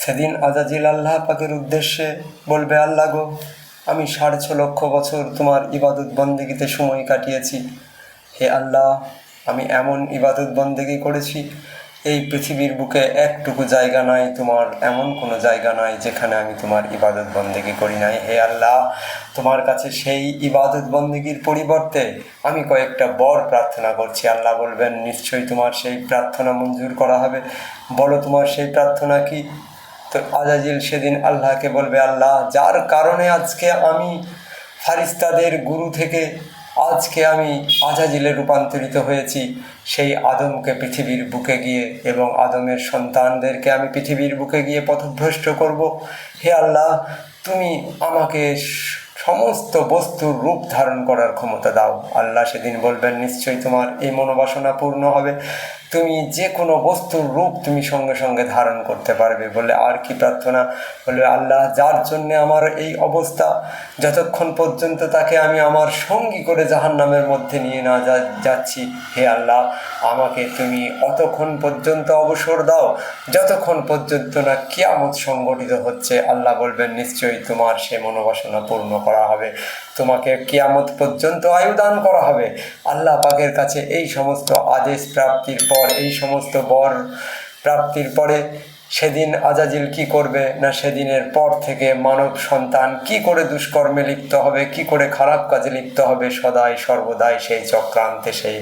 সেদিন আজাজিল আল্লাহ পাকের উদ্দেশ্যে বলবে, আল্লাহ গো, আমি 6.5 লক্ষ বছর তোমার ইবাদত বন্দেগীতে সময় কাটিয়েছি। হে আল্লাহ, আমি এমন ইবাদত বন্দেগী করেছি, এই পৃথিবীর বুকে একটুকু জায়গা নাই, তোমার এমন কোনো জায়গা নাই যেখানে আমি তোমার ইবাদত বন্দেগী করি নাই। হে আল্লাহ, তোমার কাছে সেই ইবাদত বন্দেগীর পরিবর্তে আমি কয়েকটা বর প্রার্থনা করছি। আল্লাহ বলবেন, নিশ্চয়ই তোমার সেই প্রার্থনা মঞ্জুর করা হবে। বলো তোমার সেই প্রার্থনা কি? তো আজাজিল সেদিন আল্লাহকে বলবে, আল্লাহ, যার কারণে আজকে আমি ফারিস্তাদের গুরু থেকে আজকে আমি আজাজিলে রূপান্তরিত হয়েছি, সেই আদমকে পৃথিবীর বুকে গিয়ে এবং আদমের সন্তানদেরকে আমি পৃথিবীর বুকে গিয়ে পথভ্রষ্ট করব। হে আল্লাহ, তুমি আমাকে সমস্ত বস্তুর রূপ ধারণ করার ক্ষমতা দাও। আল্লাহ সেদিন বলবেন, নিশ্চয়ই তোমার এই মনোবাসনা পূর্ণ হবে, তুমি যে কোনো বস্তুর রূপ তুমি সঙ্গে সঙ্গে ধারণ করতে পারবে। বলে, আর কি প্রার্থনা? বলে, আল্লাহ, যার জন্যে আমার এই অবস্থা, যতক্ষণ পর্যন্ত তাকে আমি আমার সঙ্গী করে জাহান্নামের মধ্যে নিয়ে না যাচ্ছি, হে আল্লাহ, আমাকে তুমি অতক্ষণ পর্যন্ত অবসর দাও যতক্ষণ পর্যন্ত না কিয়ামত সংগঠিত হচ্ছে। আল্লাহ বলবেন, নিশ্চয়ই তোমার সে মনোবাসনা পূর্ণ করা হবে, তোমাকে কিয়ামত পর্যন্ত আয়ু দান করা হবে। আল্লাহ পাকের কাছে এই সমস্ত আদেশ প্রাপ্তির পর, এই সমস্ত বর প্রাপ্তির পরে সেদিন আজাজিল কি করবে না, সেদিনের পর থেকে মানব সন্তান কি করে দুষ্কর্মে লিপ্ত হবে, কি করে খারাপ কাজে লিপ্ত হবে, সদাই সর্বদাই সেই চক্রান্তে সেই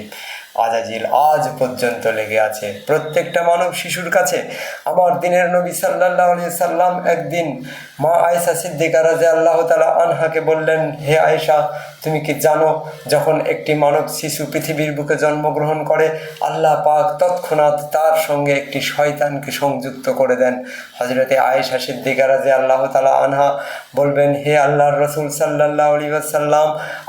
আজাজিল আজ পর্যন্ত লেগে আছে প্রত্যেকটা মানব শিশুর কাছে। আমার দিনের নবী সাল্লাল্লাহু আলাইহি সাল্লাম একদিন মা আয়েশা সিদ্দিকা রাদিয়াল্লাহু তাআলা আনহাকে বললেন, হে আয়েশা, তুমি কি জানো, যখন একটি মানব শিশু পৃথিবীর বুকে জন্মগ্রহণ করে, আল্লাহ পাক তৎক্ষণাৎ তার সঙ্গে একটি শয়তানকে সংযুক্ত করে দেন। হযরতে আয়েশা সিদ্দিকা রাদিয়াল্লাহু তাআলা আনহা বলবেন, হে আল্লাহর রাসূল সাল্লাল্লাহু আলাইহি ওয়াসাল্লাম,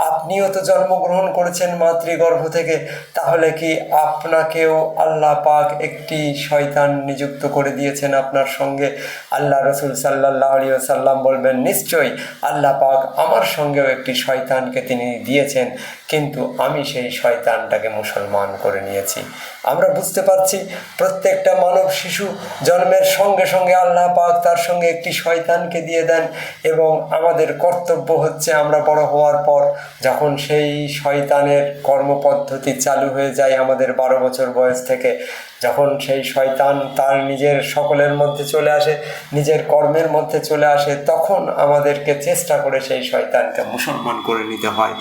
আপনিও তো জন্মগ্রহণ করেছেন মাতৃগর্ভ থেকে, তাহলে কি আপনাকেও আল্লাহ পাক একটি শয়তান নিযুক্ত করে দিয়েছেন আপনার সঙ্গে? আল্লাহ রাসূল সাল্লাল্লাহু আলাইহি ওয়াসাল্লাম বলবেন, নিশ্চয়ই আল্লাহ পাক আমার সঙ্গেও একটি শয়তানকে তিনি দিয়েছেন, কিন্তু আমি সেই শয়তানটাকে মুসলমান করে নিয়েছি। আমরা বুঝতে পারছি প্রত্যেকটা মানব শিশু জন্মের সঙ্গে সঙ্গে আল্লাহ পাক তার সঙ্গে একটি শয়তানকে দিয়ে দেন, এবং আমাদের কর্তব্য হচ্ছে আমরা বড় হওয়ার পর যখন সেই শয়তানের কর্মপদ্ধতি চালু হয়ে যায় আমাদের 12 বছর বয়স থেকে, যখন সেই শয়তান তার নিজের সকলের মধ্যে চলে আসে, নিজের কর্মের মধ্যে চলে আসে, তখন আমাদেরকে চেষ্টা করে সেই শয়তানকে মুসলমান করে নিতে হয়।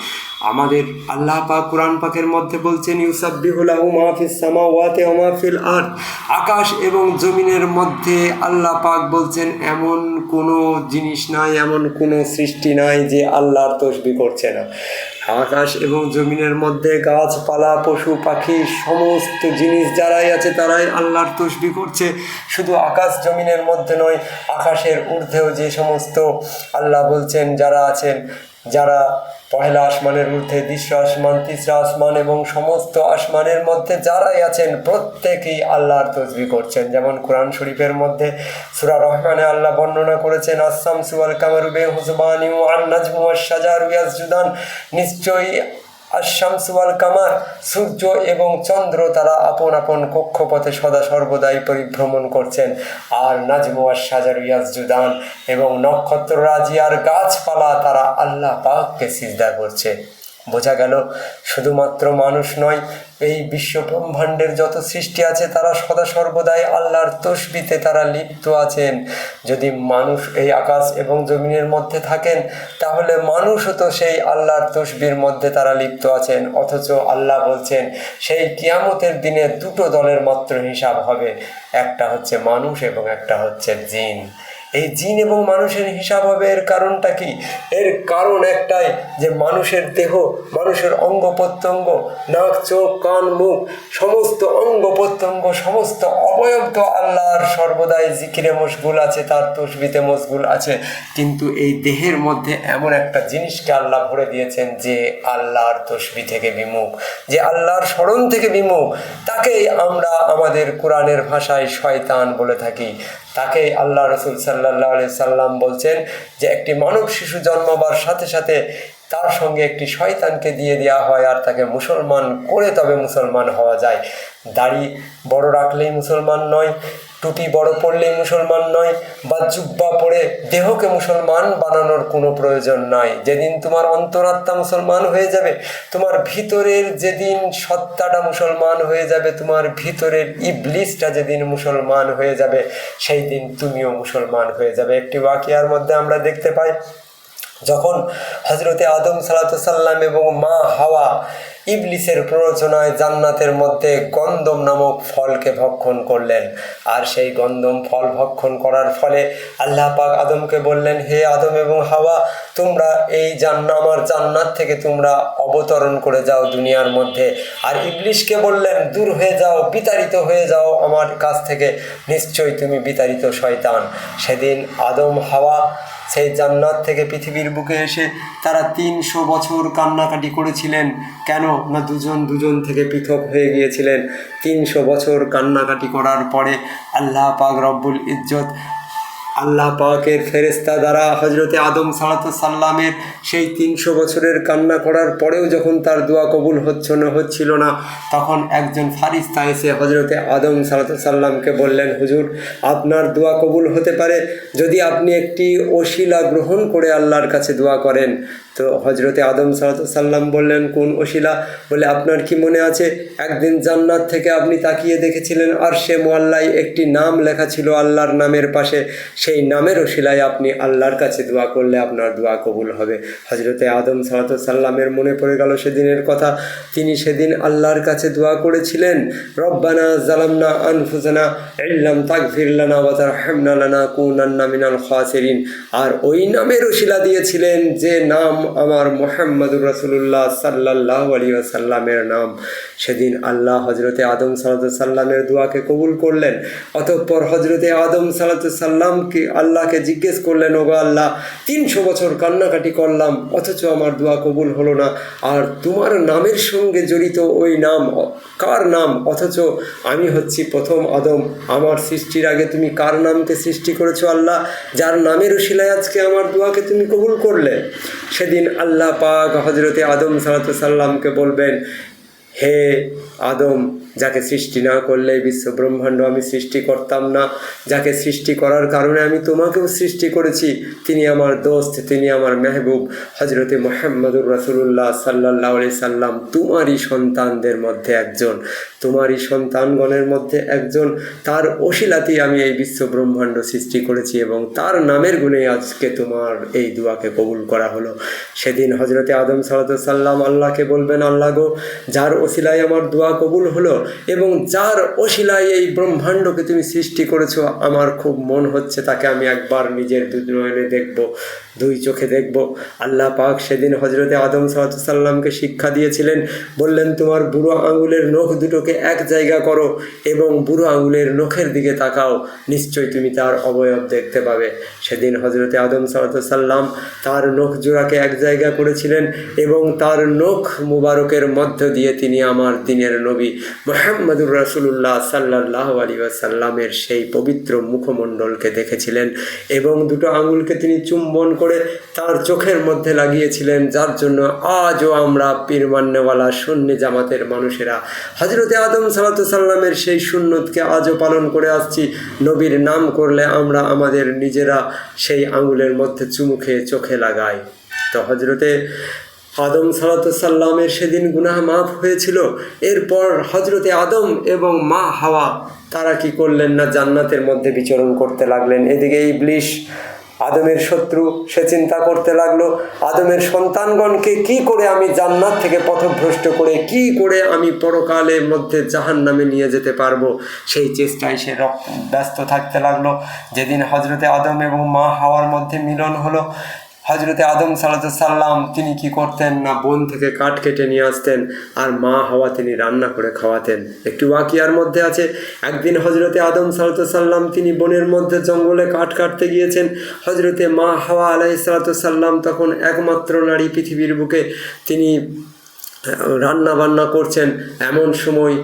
আমাদের আল্লাহ পাক কুরআন পাকের মধ্যে বলছেন, ইউসাব্বিহু লাহু মা ফিস সামাওয়াতি ওয়া মা ফিল আরদ, আকাশ এবং জমিনের মধ্যে আল্লাহ পাক বলছেন এমন কোনো জিনিস নাই, এমন কোনো সৃষ্টি নাই যে আল্লাহর তাসবিহ করছে না। আকাশ এবং জমিনের মধ্যে গাছপালা, পশু পাখি, সমস্ত জিনিস যারাই আছে তারাই আল্লাহর তাসবিহ করছে। শুধু আকাশ জমিনের মধ্যে নয়, আকাশের ঊর্ধ্বেও যে সমস্ত আল্লাহ বলছেন যারা আছেন, যারা পহেলা আসমানের ঊর্ধ্বে, দ্বিতীয় আসমান, তৃতীয় আসমান এবং সমস্ত আসমানের মধ্যে যারাই আছেন প্রত্যেকেই আল্লাহর তাসবিহ করছেন। যেমন কোরআন শরীফের মধ্যে সূরা রহমানে আল্লাহ বর্ণনা করেছেন, আস-শামসু ওয়াল কামারু বিহুসবানি ওয়ান নাজমু ওয়াশ শাজারু ইয়াসজুদান, নিশ্চয়ই আশ-শামসু ওয়াল কামার, সূর্য এবং চন্দ্র তারা আপন আপন কক্ষপথে সদা সর্বদাই পরিভ্রমণ করছেন, আর নাজমু ওয়াশ শাজারু ইয়াসজুদান, এবং নক্ষত্ররাজি আর গাছপালা তারা আল্লাহ পাককে সিজদা করছে। বোঝা গেল শুধুমাত্র মানুষ নয়, এই বিশ্ব ব্রহ্মাণ্ডের যত সৃষ্টি আছে তারা সদা সর্বদাই আল্লাহর তাসবিতে তারা লিপ্ত আছেন। যদি মানুষ এই আকাশ এবং জমিনের মধ্যে থাকেন, তাহলে মানুষও তো সেই আল্লাহর তাসবিহর মধ্যে তারা লিপ্ত আছেন। অথচ আল্লাহ বলছেন সেই কিয়ামতের দিনে দুটো দলের মাত্র হিসাব হবে, একটা হচ্ছে মানুষ এবং একটা হচ্ছে জিন। এই জিন এবং মানুষের হিসাব হবে। এর কারণটা কি? এর কারণ একটাই, যে মানুষের দেহ, মানুষের অঙ্গ প্রত্যঙ্গ, নাক, চোখ, কান, মুখ, সমস্ত অঙ্গ প্রত্যঙ্গ, সমস্ত অবয়ব তো আল্লাহর সর্বদাই জিকিরে মশগুল আছে, তার তাসবিতে মশগুল আছে, কিন্তু এই দেহের মধ্যে এমন একটা জিনিসকে আল্লাহ ভরে দিয়েছেন যে আল্লাহর তাসবিহ থেকে বিমুখ, যে আল্লাহর স্মরণ থেকে বিমুখ, তাকেই আমরা আমাদের কোরআনের ভাষায় শয়তান বলে থাকি। তাকেই আল্লাহ রাসূল সাল্লাল্লাহু আলাইহি সাল্লাম বলছেন যে একটি মানব শিশু জন্মাবার সাথে সাথে তার সঙ্গে একটি শয়তানকে দিয়ে দেওয়া হয়, আর তাকে মুসলমান করে তবে মুসলমান হওয়া যায়। দাড়ি বড় রাখলেই মুসলমান নয়, টুপি বড় পড়লেই মুসলমান নয়, বা জুব্বা পরে দেহকে মুসলমান বানানোর কোনো প্রয়োজন নয়। যেদিন তোমার অন্তরাত্মা মুসলমান হয়ে যাবে, তোমার ভিতরের যেদিন সত্তাটা মুসলমান হয়ে যাবে, তোমার ভিতরের ইবলিসটা যেদিন মুসলমান হয়ে যাবে, সেই দিন তুমিও মুসলমান হয়ে যাবে। একটি ওয়াকিয়ার মধ্যে আমরা দেখতে পাই, যখন হজরতে আদম সাল্লাম এবং মা হাওয়া ইবলিসের প্ররোচনায় জান্নাতের মধ্যে গন্ধম নামক ফলকে ভক্ষণ করলেন, আর সেই গন্ধম ফল ভক্ষণ করার ফলে আল্লাহ পাক আদমকে বললেন, হে আদম এবং হাওয়া, তোমরা এই আমার জান্নাত থেকে তোমরা অবতরণ করে যাও দুনিয়ার মধ্যে। আর ইবলিসকে বললেন, দূর হয়ে যাও, বিতাড়িত হয়ে যাও আমার কাছ থেকে, নিশ্চয়ই তুমি বিতাড়িত শয়তান। সেদিন আদম হাওয়া সেই জান্নাত থেকে পৃথিবীর বুকে এসে তারা 300 বছর কান্নাকাটি করেছিলেন। কেন না, দুজন থেকে পৃথক হয়ে গিয়েছিলেন। 300 বছর কান্নাকাটি করার পরে আল্লাহ পাক রব্বুল ইজ্জত, আল্লাহ পাকের ফেরেশতা দ্বারা হজরতে আদম সাল্লামের সেই 300 বছরের কান্না করার পরেও যখন তার দোয়া কবুল হচ্ছিল না, তখন একজন ফারিস্তা এসে হজরতে আদম সাল্লামকে বললেন, হুজুর, আপনার দোয়া কবুল হতে পারে যদি আপনি একটি ওসিলা গ্রহণ করে আল্লাহর কাছে দোয়া করেন। তো হজরতে আদম সাল্লাম বললেন, কোন ওসিলা? বলে, আপনার কি মনে আছে একদিন জান্নাত থেকে আপনি তাকিয়ে দেখেছিলেন আরশে মুআল্লায় একটি নাম লেখা ছিল আল্লাহর নামের পাশে, সেই নামের ওসিলায় আপনি আল্লাহর কাছে দোয়া করলে আপনার দোয়া কবুল হবে। হজরতে আদম সাল্লামের মনে পড়ে গেল সেদিনের কথা। তিনি সেদিন আল্লাহর কাছে দোয়া করেছিলেন, রব্বানা জালামনা আনফুসানা ইল্লাম তাগফির লানা ওয়া তারহামনা লানাকুনান্না মিনাল খাসিরিন। আর ওই নামের ওসিলা দিয়েছিলেন যে নাম আমার মুহাম্মদুর রাসূলুল্লাহ সাল্লাল্লাহু আলাইহি ওয়াসাল্লামের নাম। সেদিন আল্লাহ হজরতে আদম সাল্লামের দোয়াকে কবুল করলেন। অতঃপর হজরতে আদম সাল্লামকে আল্লাহকে জিজ্ঞেস করলেন, ওগো আল্লাহ, 300 বছর কান্নাকাটি করলাম অথচ আমার দোয়া কবুল হলো না, আর তোমার নামের সঙ্গে জড়িত ওই নাম কার নাম? অথচ আমি হচ্ছি প্রথম আদম, আমার সৃষ্টির আগে তুমি কার নামকে সৃষ্টি করেছো আল্লাহ, যার নামের উশিলায় আজকে আমার দোয়াকে তুমি কবুল করলে? সেদিন আল্লাহ পাক হজরতে আদম সাল্লামকে বলবেন, হে আদম, যাকে সৃষ্টি না করলে বিশ্ব ব্রহ্মাণ্ড আমি সৃষ্টি করতাম না, যাকে সৃষ্টি করার কারণে আমি তোমাকেও সৃষ্টি করেছি, তিনি আমার দোস্ত, তিনি আমার মেহবুব হজরতে মুহাম্মদুর রাসূলুল্লাহ সাল্লাল্লাহু আলাইহি সাল্লাম, তোমারই সন্তানদের মধ্যে একজন, তোমারই সন্তানগণের মধ্যে একজন। তার ওসিলাতেই আমি এই বিশ্ব ব্রহ্মাণ্ড সৃষ্টি করেছি এবং তার নামের গুণে আজকে তোমার এই দোয়াকে কবুল করা হলো। সেদিন হজরতে আদম সাল্লাম আল্লাহকে বলবেন, আল্লাহ গো, যার ওসিলায় আমার দোয়া কবুল হলো এবং যার ওসিলায় এই ব্রহ্মাণ্ডকে তুমি সৃষ্টি করেছো, আমার খুব মন হচ্ছে তাকে আমি একবার নিজের দুই দেখব, দুই চোখে দেখব। আল্লাহ পাক সেদিন হজরতে আদম সাল্লামকে শিক্ষা দিয়েছিলেন, বললেন, তোমার বুড়ো আঙুলের নখ দুটোকে এক জায়গা করো এবং বুড়ো আঙুলের নখের দিকে তাকাও, নিশ্চয়ই তুমি তার অবয়ব দেখতে পাবে। সেদিন হজরতে আদম সাল্লাম তার নখ জোড়াকে এক জায়গা করেছিলেন এবং তার নখ মুবারকের মধ্য দিয়ে তিনি আমার দিনের নবী মুহাম্মদুর রাসূলুল্লাহ সাল্লাল্লাহু আলাইহি ওয়াসাল্লামের সেই পবিত্র মুখমণ্ডলকে দেখেছিলেন এবং দুটো আঙুলকে তিনি চুম্বন করে তার চোখের মধ্যে লাগিয়েছিলেন, যার জন্য আজও আমরা পীর মান্নেওয়ালা সুন্নি জামাতের মানুষেরা হজরতে আদম সাল্লামের সেই সুন্নতকে আজও পালন করে আসছি। নবীর নাম করলে আমরা আমাদের নিজেরা সেই আঙুলের মধ্যে চুমু খেয়ে চোখে লাগাই। তো হজরতে আদম সাল্লামের সেদিন গুনাহ মাফ হয়েছিল। এরপর হজরতে আদম এবং মা হাওয়া তারা কি করলেন না, জান্নাতের মধ্যে বিচরণ করতে লাগলেন। এদিকে ইবলিস আদমের শত্রু, সে চিন্তা করতে লাগলো, আদমের সন্তানগণকে কি করে আমি জান্নাত থেকে পথভ্রষ্ট করে কি করে আমি পরকালের মধ্যে জাহান্নামে নিয়ে যেতে পারবো, সেই চেষ্টায় সে ব্যস্ত থাকতে লাগলো। যেদিন হজরতে আদম এবং মা হাওয়ার মধ্যে মিলন হলো, হজরতে আদম সাল্লাম তিনি কি করতেন না, বন থেকে কাঠ কেটে নিয়ে আসতেন আর মা হাওয়া তিনি রান্না করে খাওয়াতেন। একটু ওয়াকিয়ার মধ্যে আছে, একদিন হজরতে আদম সাল্লাম তিনি বনের মধ্যে জঙ্গলে কাঠ কাটতে গিয়েছেন। হজরতে মা হাওয়া আলাইহিস সাল্লাম তখন একমাত্র নারী পৃথিবীর বুকে, তিনি রান্না বান্না করছেন। এমন সময়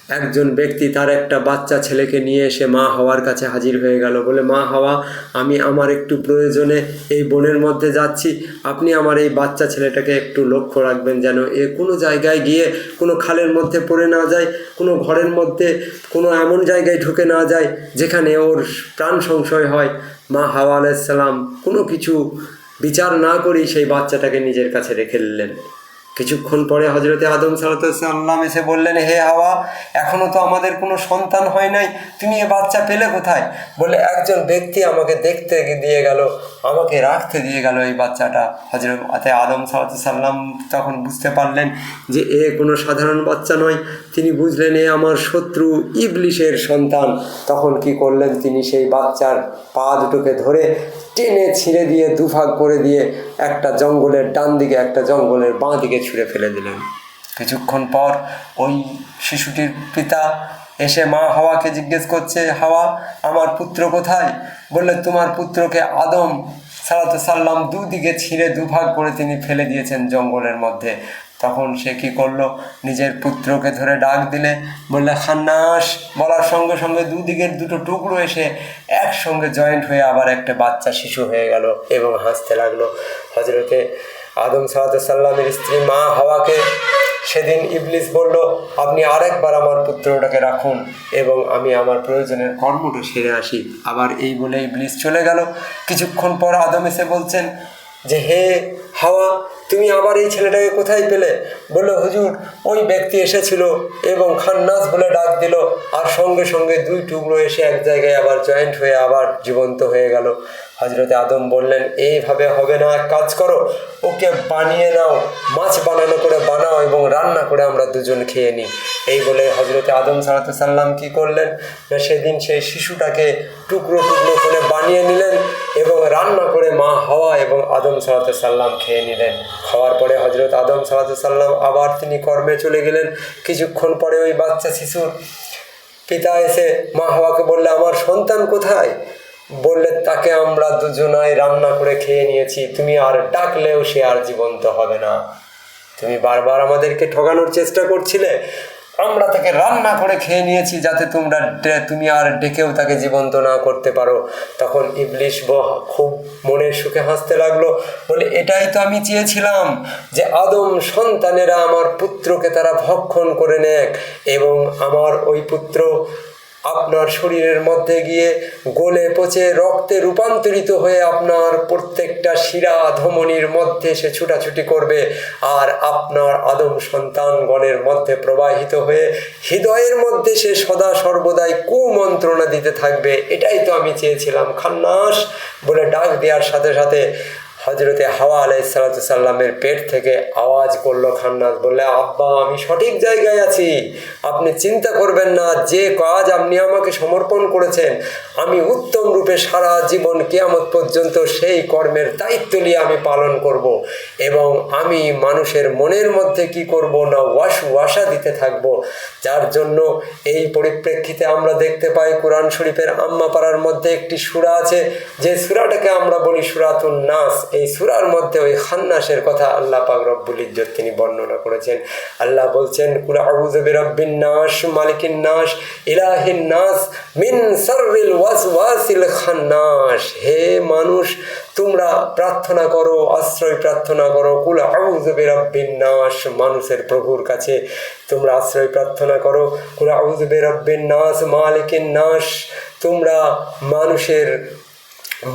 একজন ব্যক্তি তার একটা বাচ্চা ছেলেকে নিয়ে এসে মা হাওয়ার কাছে হাজির হয়ে গেল, বলে মা হাওয়া, আমি আমার একটু প্রয়োজনে এই বনের মধ্যে যাচ্ছি, আপনি আমার এই বাচ্চা ছেলেটাকে একটু লক্ষ্য রাখবেন যেন এ কোনো জায়গায় গিয়ে কোনো খালের মধ্যে পড়ে না যায়, কোনো ঘরের মধ্যে কোনো এমন জায়গায় ঢুকে না যায় যেখানে ওর প্রাণ সংশয় হয়। মা হাওয়া আলাইহিস সালাম কোনো কিছু বিচার না করেই সেই বাচ্চাটাকে নিজের কাছে রেখে নিলেন। কিছুক্ষণ পরে হজরতে আদম সাল্লাম এসে বললেন, হে হাওয়া, এখনও তো আমাদের কোনো সন্তান হয় নাই, তুমি এ বাচ্চা পেলে কোথায়? বলে একজন ব্যক্তি আমাকে দেখতে দিয়ে গেল, আমাকে রাখতে দিয়ে গেল এই বাচ্চাটা। হজরতে আদম সাল্লাম তখন বুঝতে পারলেন যে এ কোনো সাধারণ বাচ্চা নয়, তিনি বুঝলেন এ আমার শত্রু ইবলিশের সন্তান। তখন কি করলেন, তিনি সেই বাচ্চার পা দুটোকে ধরে টেনে ছিঁড়ে দিয়ে দুভাগ করে দিয়ে একটা জঙ্গলের ডান দিকে একটা জঙ্গলের বাঁ দিকে ছুঁড়ে ফেলে দিলেন। কিছুক্ষণ পর ওই শিশুটির পিতা এসে মা হাওয়াকে জিজ্ঞেস করছে, হাওয়া, আমার পুত্র কোথায়? বললে, তোমার পুত্রকে আদম সাল্লাম দুদিকে ছিঁড়ে দুভাগ করে তিনি ফেলে দিয়েছেন জঙ্গলের মধ্যে। তখন সে কি করলো, নিজের পুত্রকে ধরে ডাক দিলে, বললে খান্নাস। বলার সঙ্গে সঙ্গে দুদিকের দুটো টুকরো এসে একসঙ্গে জয়েন্ট হয়ে আবার একটা বাচ্চা শিশু হয়ে গেল এবং হাসতে লাগলো। হজরতে আদম সাল্লামের স্ত্রী মা হাওয়াকে সেদিন ইবলিস বলল, আপনি আরেকবার আমার পুত্রটাকে রাখুন এবং আমি আমার প্রয়োজনের কর্মটা সেরে আসি। আবার এই বলে ইবলিস চলে গেল। কিছুক্ষণ পর আদম এসে বলছেন যে, হে হাওয়া, তুমি আবার এই ছেলেটাকে কোথায় পেলে? বললো, হুজুর, ওই ব্যক্তি এসেছিল এবং খান্নাস বলে ডাক দিল, আর সঙ্গে সঙ্গে দুই টুকরো এসে এক জায়গায় আবার জয়েন্ট হয়ে আবার জীবন্ত হয়ে গেল। হজরতে আদম বললেন, এইভাবে হবে না, এক কাজ করো, ওকে বানিয়ে নাও, মাছ বানানো করে বানাও এবং রান্না করে আমরা দুজন খেয়ে নিই। এই বলে হজরতে আদম সাল্লাম কি করলেন না, সেদিন সেই শিশুটাকে টুকরো টুকরো করে বানিয়ে নিলেন এবং রান্না করে মা হাওয়া এবং আদম সাল্লাম খেয়ে নিলেন। খাওয়ার পরে হজরত আদম সাল্লাম আবার তিনি কর্মে চলে গেলেন। কিছুক্ষণ পরে ওই বাচ্চা শিশুর পিতা এসে মা হাওয়াকে বললে, আমার সন্তান কোথায়? বললে, তাকে আমরা দুজনাই রান্না করে খেয়ে নিয়েছি, তুমি আর ডাকলেও সে আর জীবন্ত হবে না। তুমি বারবার আমাদেরকে ঠকানোর চেষ্টা করছিলে, আমরা তাকে রান্না করে খেয়ে নিয়েছি যাতে তুমি আর ডেকেও তাকে জীবন্ত না করতে পারো। তখন ইবলিশ খুব মনের সুখে হাসতে লাগলো, বলে, এটাই তো আমি চেয়েছিলাম, যে আদম সন্তানেরা আমার পুত্রকে তারা ভক্ষণ করে নেক এবং আমার ওই পুত্র আপনার শরীরের মধ্যে গিয়ে গলে পচে রক্তে রূপান্তরিত হয়ে আপনার প্রত্যেকটা শিরা ধমনির মধ্যে সে ছুটাছুটি করবে, আর আপনার আদম সন্তানগণের মধ্যে প্রবাহিত হয়ে হৃদয়ের মধ্যে সে সদা সর্বদাই কুমন্ত্রণা দিতে থাকবে। এটাই তো আমি চেয়েছিলাম, খান্নাস বলে ডাক দেওয়ার সাথে সাথে হজরতে হাওয়া আলাইহিস সালামের পেট থেকে আওয়াজ করলো খান্নাস, বললে, আব্বা, আমি সঠিক জায়গায় আছি, আপনি চিন্তা করবেন না, যে কাজ আপনি আমাকে সমর্পণ করেছেন আমি উত্তম রূপে সারা জীবন কিয়ামত পর্যন্ত সেই কর্মের দায়িত্ব নিয়ে আমি পালন করব এবং আমি মানুষের মনের মধ্যে কি করব না, ওয়াসা দিতে থাকব। যার জন্য এই পরিপ্রেক্ষিতে আমরা দেখতে পাই কোরআন শরীফের আম্মা পাড়ার মধ্যে একটি সূরা আছে, যে সূরাটাকে আমরা বলি সূরাতুন নাস। এই সূরার মধ্যে ওই খান্নাসের কথা আল্লাহ পাক রব্বুল ইজ্জত তিনি বর্ণনা করেছেন। আল্লাহ বলছেন, কুল আউযু বিরাব্বিন নাস, মালিকিন নাস, ইলাহিন নাস, মিন শাররিল ওয়াসওয়াসিল খান্নাস। হে মানুষ, তোমরা প্রার্থনা করো, আশ্রয় প্রার্থনা করো, কুল আউযু বিরাব্বিন নাস, মানুষের প্রভুর কাছে তোমরা আশ্রয় প্রার্থনা করো। কুল আউযু বিরাব্বিন নাস, মালিকিন নাস, তোমরা মানুষের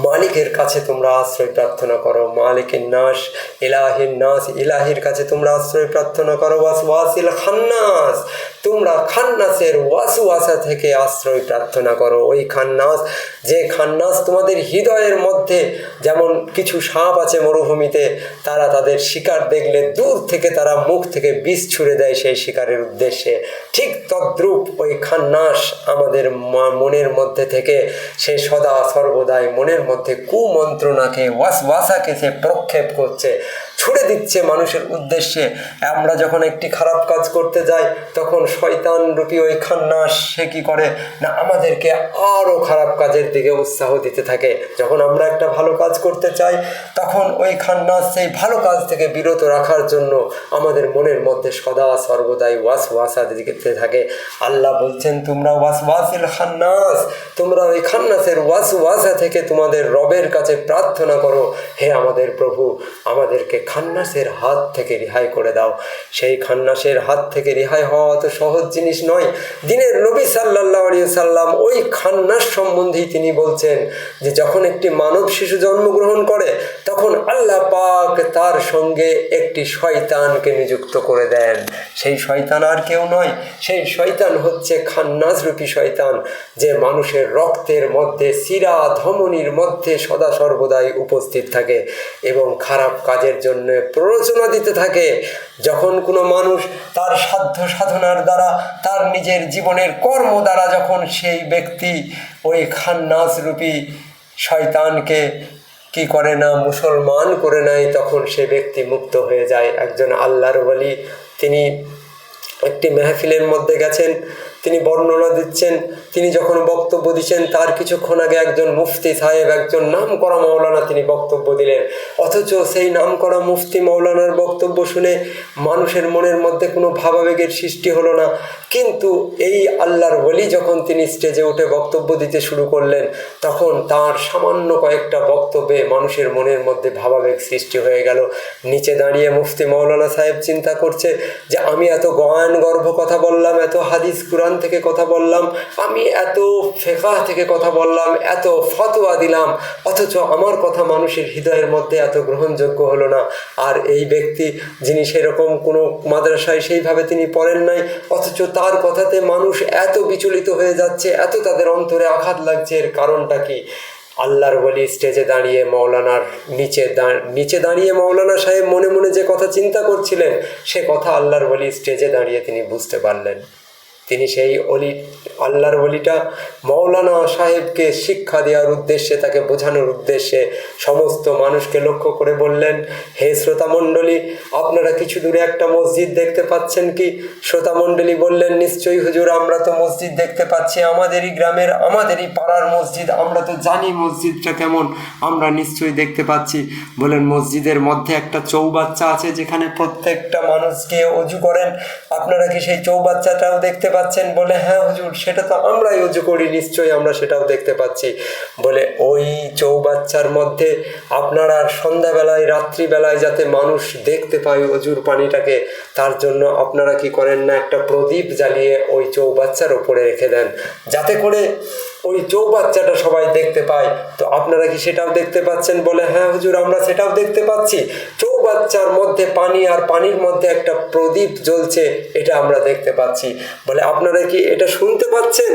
মালিকের কাছে তোমরা আশ্রয় প্রার্থনা করো। মালিকের নাস, ইলাহির নাস, ইলাহির কাছে তোমরা আশ্রয় প্রার্থনা করো। ওয়াসওয়াসিল খান্নাস, তোমরা খান্নাসের ওয়াসওয়াসা থেকে আশ্রয় প্রার্থনা করো। ওই খান্নাস, যে খান্নাস তোমাদের হৃদয়ের মধ্যে, যেমন কিছু সাপ আছে মরুভূমিতে, তারা তাদের শিকার দেখলে দূর থেকে তারা মুখ থেকে বিষ ছুড়ে দেয় সেই শিকারের উদ্দেশ্যে, ঠিক তদ্রূপ ওই খান্নাস আমাদের মনের মধ্যে থেকে সে সদা সর্বদাই মনের মধ্যে কুমন্ত্রণাকে, ওয়াসওয়াসাকে সে প্রক্ষেপ করছে। ছুড়ে দিচ্ছে মানুষের উদ্দেশ্যে। আমরা যখন একটি খারাপ কাজ করতে যাই তখন শয়তান রূপী ওই খান্নাস সে কী করে না, আমাদেরকে আরও খারাপ কাজের দিকে উৎসাহ দিতে থাকে। যখন আমরা একটা ভালো কাজ করতে চাই তখন ওই খান্নাস সেই ভালো কাজ থেকে বিরত রাখার জন্য আমাদের মনের মধ্যে সদা সর্বদাই ওয়াসওয়াসা দিতে থাকে। আল্লাহ বলছেন, তোমরা ওয়াসওয়াসিল খান্নাস, তোমরা ওই খান্নাসের ওয়াসওয়াসা থেকে তোমাদের রবের কাছে প্রার্থনা করো, হে আমাদের প্রভু আমাদেরকে খান্নাসের হাত থেকে রেহাই করে দাও। সেই খান্নাসের হাত থেকে রেহাই হওয়া অত সহজ জিনিস নয়। দিনের নবী সাল্লাল্লাহু আলাইহি সাল্লাম ওই খান্নাস সম্বন্ধেই তিনি বলছেন যে যখন একটি মানব শিশু জন্মগ্রহণ করে তখন আল্লাহ পাক তার সঙ্গে একটি শয়তানকে নিযুক্ত করে দেন। সেই শয়তান আর কেউ নয়, সেই শয়তান হচ্ছে খান্নাস রূপী শয়তান, যে মানুষের রক্তের মধ্যে শিরা ধমনির মধ্যে সদা সর্বদাই উপস্থিত থাকে এবং খারাপ কাজের জন্য প্ররোচনা দিতে থাকে। যখন কোনো মানুষ তার সাধ্য সাধনার দ্বারা, তার নিজের জীবনের কর্ম দ্বারা যখন সেই ব্যক্তি ওই খান্নাস রূপী শয়তানকে কি করে না, মুসলমান করে নেয়, তখন সে ব্যক্তি মুক্ত হয়ে যায়। একজন আল্লাহর ওলি তিনি একটি মেহফিলের মধ্যে গেছেন, তিনি বর্ণনা দিচ্ছেন। তিনি যখন বক্তব্য দিচ্ছেন তার কিছুক্ষণ আগে একজন মুফতি সাহেব, একজন নামকরা মাওলানা, তিনি বক্তব্য দিলেন। অথচ সেই নামকরা মুফতি মাওলানার বক্তব্য শুনে মানুষের মনের মধ্যে কোনো ভাবাবেগের সৃষ্টি হলো না। কিন্তু এই আল্লাহর ওলি যখন তিনি স্টেজে উঠে বক্তব্য দিতে শুরু করলেন তখন তার সামান্য কয়েকটা বক্তব্যে মানুষের মনের মধ্যে ভাবাবেগ সৃষ্টি হয়ে গেল। নিচে দাঁড়িয়ে মুফতি মাওলানা সাহেব চিন্তা করছে যে আমি এত জ্ঞান গর্ভ কথা বললাম, এত হাদিস কুরআন থেকে কথা বললাম, আমি এত ফিকহ থেকে কথা বললাম, এত ফতোয়া দিলাম, অথচ আমার কথা মানুষের হৃদয়ের মধ্যে এত গ্রহণযোগ্য হলো না। আর এই ব্যক্তি যিনি সেরকম কোনো মাদ্রাসায় সেইভাবে তিনি পড়েন নাই, অথচ তার কথাতে মানুষ এত বিচলিত হয়ে যাচ্ছে, এত তাদের অন্তরে আঘাত লাগছে। এর কারণটা কি? আল্লাহর ওলি স্টেজে দাঁড়িয়ে মাওলানার নিচে দাঁড়িয়ে মাওলানা সাহেব মনে মনে যে কথা চিন্তা করছিলেন সে কথা আল্লাহর ওলি স্টেজে দাঁড়িয়ে তিনি বুঝতে পারলেন। তিনি সেই আল্লাহর ওলিটা মাওলানা সাহেবকে শিক্ষা দেওয়ার উদ্দেশ্যে, তাকে বোঝানোর উদ্দেশ্যে সমস্ত মানুষকে লক্ষ্য করে বললেন, হে শ্রোতামণ্ডলী, আপনারা কিছু দূরে একটা মসজিদ দেখতে পাচ্ছেন কি? শ্রোতামণ্ডলী বললেন, নিশ্চয়ই হুজুর, আমরা তো মসজিদ দেখতে পাচ্ছি, আমাদেরই গ্রামের, আমাদেরই পাড়ার মসজিদ, আমরা তো জানি মসজিদটা কেমন, আমরা নিশ্চয়ই দেখতে পাচ্ছি। বলেন, মসজিদের মধ্যে একটা চৌবাচ্চা আছে যেখানে প্রত্যেকটা মানুষকে অজু করেন, আপনারা কি সেই চৌবাচ্চাটাও দেখতে পাচ্ছেন? বলে, হ্যাঁ হুজুর, সেটা তো আমরাই অজু করি, নিশ্চয়ই আমরা সেটাও দেখতে পাচ্ছি। বলে, ওই চৌবাচ্চার মধ্যে আপনারা সন্ধ্যাবেলায়, রাত্রিবেলায় যাতে মানুষ দেখতে পায় অজুর পানিটাকে, তার জন্য আপনারা কি করেন না, একটা প্রদীপ জ্বালিয়ে ওই চৌবাচ্চার ওপরে রেখে দেন, যাতে করে ওই চৌবাচ্চাটা সবাই দেখতে পায়। তো আপনারা কি সেটাও দেখতে পাচ্ছেন? বলে, হ্যাঁ হুজুর, আমরা সেটাও দেখতে পাচ্ছি। চৌবাচ্চার মধ্যে পানি আর পানির মধ্যে একটা প্রদীপ জ্বলছে, এটা আমরা দেখতে পাচ্ছি। বলে, আপনারা কি এটা শুনতে পাচ্ছেন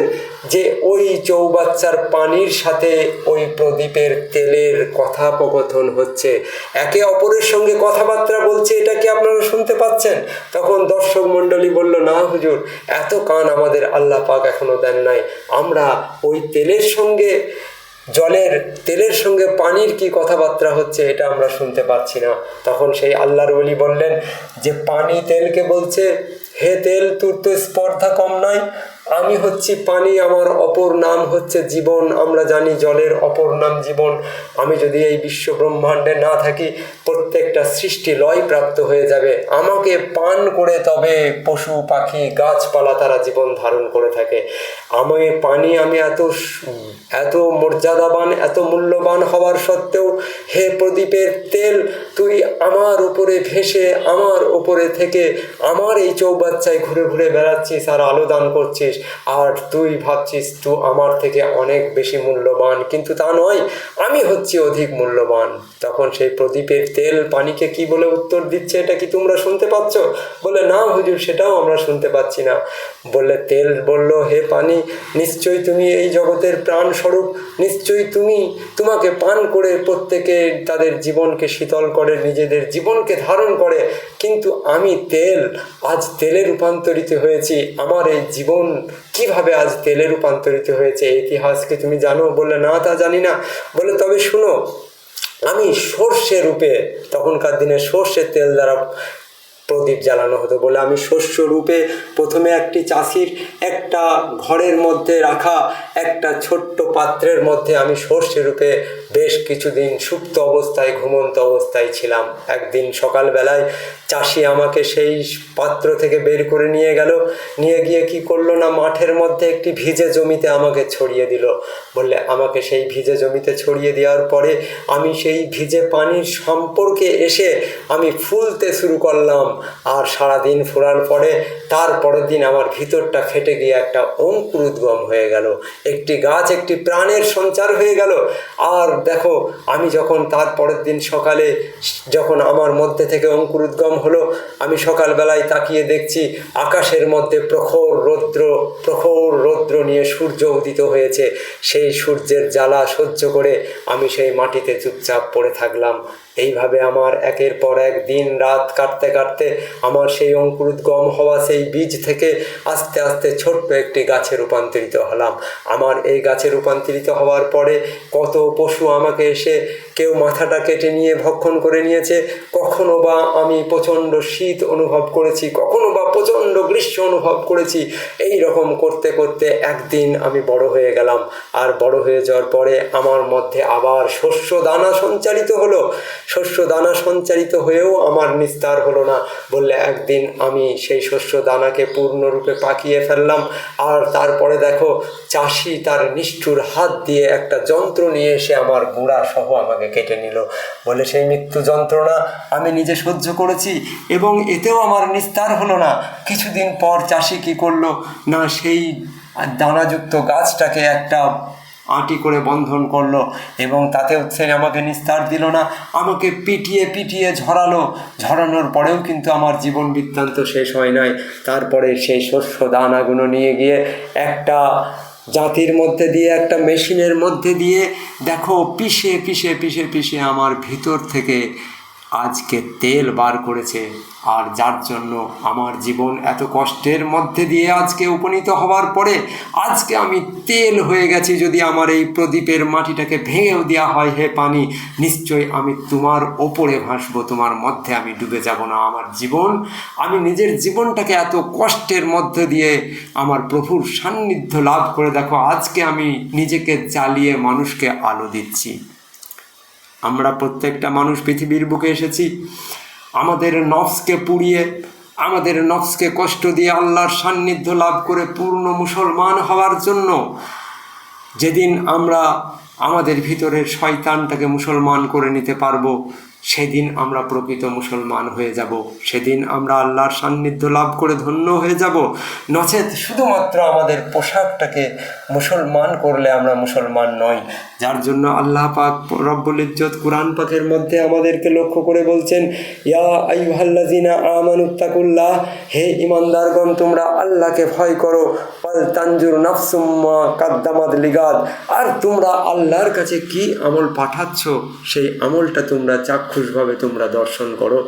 যে ওই চৌবাচ্চার পানির সাথে ওই প্রদীপের তেলের কথোপকথন হচ্ছে, একে অপরের সঙ্গে কথাবার্তা বলছে, এটা কি আপনারা শুনতে পাচ্ছেন? তখন দর্শক মণ্ডলী বলল, না হুজুর, এত কান আমাদের আল্লাহ পাক এখনো দেন নাই, আমরা ওই তেলের সঙ্গে পানির কি কথাবার্তা হচ্ছে এটা আমরা শুনতে পাচ্ছি না। তখন সেই আল্লাহর ওলি বললেন যে পানি তেলকে বলছে, হে তেল, তোর তো স্পর্ধা কম নয়, আমি হচ্ছি পানি, আমার অপর নাম হচ্ছে জীবন। আমরা জানি জলের অপর নাম জীবন। আমি যদি এই বিশ্ব ব্রহ্মাণ্ডে না থাকি প্রত্যেকটা সৃষ্টি লয় প্রাপ্ত হয়ে যাবে। আমাকে পান করে তবে পশু পাখি গাছপালা তারা জীবন ধারণ করে থাকে। আমি পানি, আমি এত মর্যাদাবান, এত মূল্যবান হওয়ার সত্ত্বেও হে প্রদীপের তেল, তুই আমার উপরে ভেসে, আমার উপরে থেকে আমার এই চৌবাচ্চায় ঘুরে ঘুরে বেড়াচ্ছিস আর আলো দান করছিস, আর তুই ভাবছিস তুই আমার থেকে অনেক বেশি মূল্যবান, কিন্তু তা নয়, আমি হচ্ছি অধিক মূল্যবান। তখন সেই প্রদীপের তেল পানিকে কি বলে উত্তর দিচ্ছে, এটা কি তোমরা শুনতে পাচ্ছ? বলে, না হুজুর, সেটাও আমরা শুনতে পাচ্ছি না। বললে, তেল বলল, হে পানি, নিশ্চয়ই তুমি এই জগতের প্রাণ স্বরূপ, নিশ্চয়ই তোমাকে পান করে প্রত্যেকে তাদের জীবনকে শীতল করে, নিজেদের জীবনকে ধারণ করে, কিন্তু আমি তেল, আজ তেলে রূপান্তরিত হয়েছি। আমার এই জীবন কিভাবে আজ তেলে রূপান্তরিত হয়েছে, ইতিহাস কি তুমি জানো? বললে, না, তা জানি না। বলে, তবে শুনো, আমি সর্ষে রূপে, তখনকার দিনে সর্ষের তেল দ্বারা প্রদীপ জ্বালানো হতো বলে আমি শস্য রূপে প্রথমে একটি চাষির একটা ঘরের মধ্যে রাখা একটা ছোট্ট পাত্রের মধ্যে আমি সর্ষে রূপে বেশ কিছুদিন সুপ্ত অবস্থায় ঘুমন্ত অবস্থায় ছিলাম। একদিন সকালবেলায় চাষি আমাকে সেই পাত্র থেকে বের করে নিয়ে গেল, নিয়ে গিয়ে কি করলো না, মাঠের মধ্যে একটি ভিজে জমিতে আমাকে ছড়িয়ে দিল। বললে আমাকে সেই ভিজে জমিতে ছড়িয়ে দেওয়ার পরে আমি সেই ভিজে পানির সম্পর্কে এসে আমি ফুলতে শুরু করলাম। আর সারাদিন ফোরার পরে তারপরের দিন আমার ভিতরটা ফেটে গিয়ে একটা অঙ্কুরোদ্গম হয়ে গেল, একটি গাছ, একটি প্রাণের সঞ্চার হয়ে গেল। আর দেখো, আমি যখন তারপরের দিন সকালে যখন আমার মধ্যে থেকে অঙ্কুরোদ্গম হলো, আমি সকালবেলায় তাকিয়ে দেখছি আকাশের মধ্যে প্রখর রৌদ্র নিয়ে সূর্য উদিত হয়েছে। সেই সূর্যের জ্বালা সহ্য করে আমি সেই মাটিতে চুপচাপ পড়ে থাকলাম। এইভাবে আমার একের পর এক দিন রাত কাটতে কাটতে আমার সেই অঙ্কুরোদ্গম হওয়া সেই বীজ থেকে আস্তে আস্তে ছোট্ট একটি গাছে রূপান্তরিত হলাম। আমার এই গাছে রূপান্তরিত হওয়ার পরে কত পশু আমাকে এসে কেউ মাথাটা কেটে নিয়ে ভক্ষণ করে নিয়েছে, কখনো বা আমি প্রচণ্ড শীত অনুভব করেছি, কখনো বা প্রচণ্ড গ্রীষ্ম অনুভব করেছি। এই রকম করতে করতে একদিন আমি বড় হয়ে গেলাম। আর বড় হয়ে যাওয়ার পরে আমার মধ্যে আবার শস্য দানা সঞ্চারিত হলো। শস্য দানা সঞ্চারিত হয়েও আমার নিস্তার হলো না বললে একদিন আমি সেই শস্য দানাকে পূর্ণরূপে পাকিয়ে ফেললাম। আর তারপরে দেখো, চাষি তার নিষ্ঠুর হাত দিয়ে একটা যন্ত্র নিয়ে এসে আমার গোড়া সহ আমাকে কেটে নিল। বলে সেই মৃত্যু যন্ত্রণা আমি নিজে সহ্য করেছি এবং এতেও আমার নিস্তার হলো না। কিছুদিন পর চাষি কি করলো না, সেই দানাযুক্ত গাছটাকে একটা আঁটি করে বন্ধন করলো এবং তাতেও সে আমাকে নিস্তার দিল না, আমাকে পিটিয়ে পিটিয়ে ঝরানোর পরেও কিন্তু আমার জীবন বৃত্তান্ত শেষ হয় নাই। তারপরে সেই শস্য দানাগুলো নিয়ে গিয়ে একটা জাতির মধ্যে দিয়ে, একটা মেশিনের মধ্যে দিয়ে দেখো পিষে পিষে পিষে পিষে আমার ভিতর থেকে আজকে তেল বার করেছে। আর যার জন্য আমার জীবন এত কষ্টের মধ্যে দিয়ে আজকে উপনীত হওয়ার পরে আজকে আমি তেল হয়ে গেছি। যদি আমার এই প্রদীপের মাটিটাকে ভেঙেও দেওয়া হয়, হে পানি, নিশ্চয়ই আমি তোমার ওপরে ভাসবো, তোমার মধ্যে আমি ডুবে যাব না। আমার জীবন, আমি নিজের জীবনটাকে এত কষ্টের মধ্যে দিয়ে আমার প্রভুর সান্নিধ্য লাভ করে দেখো আজকে আমি নিজেকে জ্বালিয়ে মানুষকে আলো দিচ্ছি। আমরা প্রত্যেকটা মানুষ পৃথিবীর বুকে এসেছি আমাদের নফসকে পুড়িয়ে, আমাদের নফসকে কষ্ট দিয়ে আল্লাহর সান্নিধ্য লাভ করে পূর্ণ মুসলমান হওয়ার জন্য। যেদিন আমরা আমাদের ভিতরের শয়তানটাকে মুসলমান করে নিতে পারবো, সেদিন আমরা প্রকৃত মুসলমান হয়ে যাব, সেদিন আমরা আল্লাহর সান্নিধ্য লাভ করে ধন্য হয়ে যাব। নচেত শুধুমাত্র আমাদের পোশাকটাকে মুসলমান করলে আমরা মুসলমান নই। যার জন্য আল্লাহ পাক রব্বুল ইজ্জত কুরআন পাকের মধ্যে আমাদেরকে লক্ষ্য করে বলছেন, ইয়া আইয়ুহাল্লাযিনা আমানুত্তাকুল্লাহ, হে ঈমানদারগণ তোমরা আল্লাহকে ভয় করো, ওয়াল তানজুর নাফসুম মা কাদ্দামাত লিগাদ, আর তোমরা আল্লাহর কাছে কি আমল পাঠাচ্ছ সেই আমলটা তোমরা চাক্ষুষভাবে তোমরা দর্শন করো।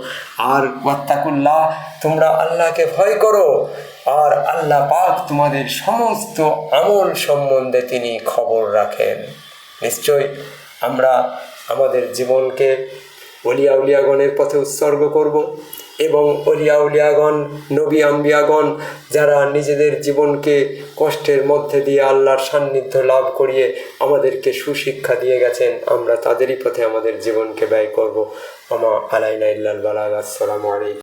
আর ওয়াত্তাকুল্লাহ, তোমরা আল্লাহকে ভয় করো, আর আল্লাহ পাক তোমাদের সমস্ত আমল সম্বন্ধে তিনি খবর রাখেন। নিশ্চয় আমরা আমাদের জীবনকে ওলিয়া উলিয়াগণের পথে উৎসর্গ করব এবং ওলিয়া উলিয়াগণ, নবী আম্বিয়াগণ যারা নিজেদের জীবনকে কষ্টের মধ্যে দিয়ে আল্লাহর সান্নিধ্য লাভ করিয়ে আমাদেরকে সুশিক্ষা দিয়ে গেছেন, আমরা তাদেরই পথে আমাদের জীবনকে ব্যয় করব। আমা আলাইনা ইল্লাল বালাগ। আসসালামু আলাইকুম।